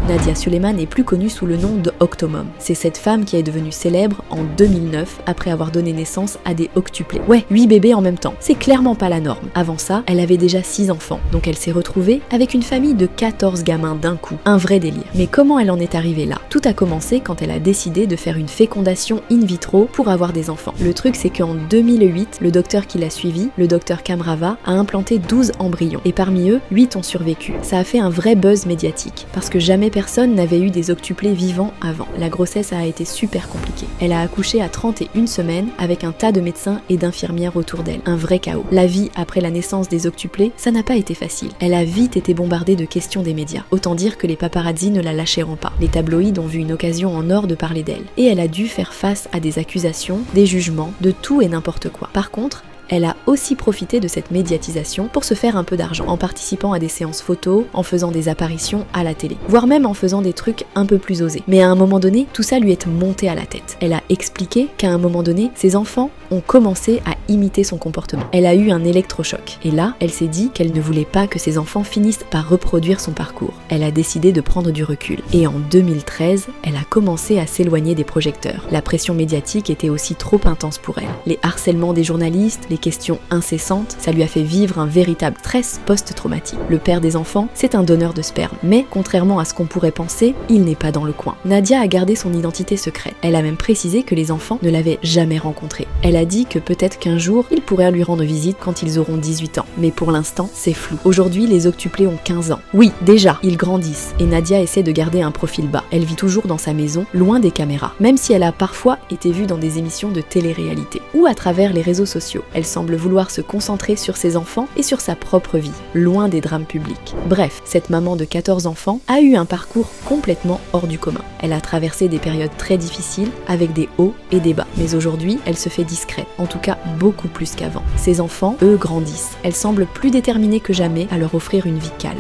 Nadia Suleiman est plus connue sous le nom de Octomom. C'est cette femme qui est devenue célèbre en 2009 après avoir donné naissance à des octuplés. Ouais, 8 bébés en même temps. C'est clairement pas la norme. Avant ça, elle avait déjà 6 enfants, donc elle s'est retrouvée avec une famille de 14 gamins d'un coup. Un vrai délire. Mais comment elle en est arrivée là? Tout a commencé quand elle a décidé de faire une fécondation in vitro pour avoir des enfants. Le truc, c'est qu'en 2008, le docteur qui l'a suivi, le docteur Kamrava, a implanté 12 embryons. Et parmi eux, 8 ont survécu. Ça a fait un vrai buzz médiatique, parce que jamais personne n'avait eu des octuplés vivants avant. La grossesse a été super compliquée. Elle a accouché à 31 semaines avec un tas de médecins et d'infirmières autour d'elle. Un vrai chaos. La vie après la naissance des octuplés, ça n'a pas été facile. Elle a vite été bombardée de questions des médias. Autant dire que les paparazzis ne la lâcheront pas. Les tabloïds ont vu une occasion en or de parler d'elle. Et elle a dû faire face à des accusations, des jugements, de tout et n'importe quoi. Par contre, elle a aussi profité de cette médiatisation pour se faire un peu d'argent, en participant à des séances photos, en faisant des apparitions à la télé, voire même en faisant des trucs un peu plus osés. Mais à un moment donné, tout ça lui est monté à la tête. Elle a expliqué qu'à un moment donné, ses enfants ont commencé à imiter son comportement. Elle a eu un électrochoc. Et là, elle s'est dit qu'elle ne voulait pas que ses enfants finissent par reproduire son parcours. Elle a décidé de prendre du recul. Et en 2013, elle a commencé à s'éloigner des projecteurs. La pression médiatique était aussi trop intense pour elle. Les harcèlements des journalistes, les questions incessantes, ça lui a fait vivre un véritable stress post-traumatique. Le père des enfants, c'est un donneur de sperme. Mais, contrairement à ce qu'on pourrait penser, il n'est pas dans le coin. Nadia a gardé son identité secrète. Elle a même précisé que les enfants ne l'avaient jamais rencontré. Elle a dit que peut-être qu'un jour, il pourrait lui rendre visite quand ils auront 18 ans. Mais pour l'instant, c'est flou. Aujourd'hui, les octuplés ont 15 ans. Oui, déjà, ils grandissent. Et Nadia essaie de garder un profil bas. Elle vit toujours dans sa maison, loin des caméras. Même si elle a parfois été vue dans des émissions de télé-réalité. Ou à travers les réseaux sociaux. Elle semble vouloir se concentrer sur ses enfants et sur sa propre vie, loin des drames publics. Bref, cette maman de 14 enfants a eu un parcours complètement hors du commun. Elle a traversé des périodes très difficiles, avec des hauts et des bas. Mais aujourd'hui, elle se fait discrète, en tout cas beaucoup plus qu'avant. Ses enfants, eux, grandissent. Elle semble plus déterminée que jamais à leur offrir une vie calme.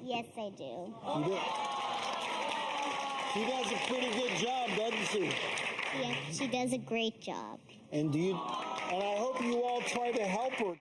Yes, I do. She does a pretty good job, doesn't she? Yeah, she does a great job. And I hope you all try to help her.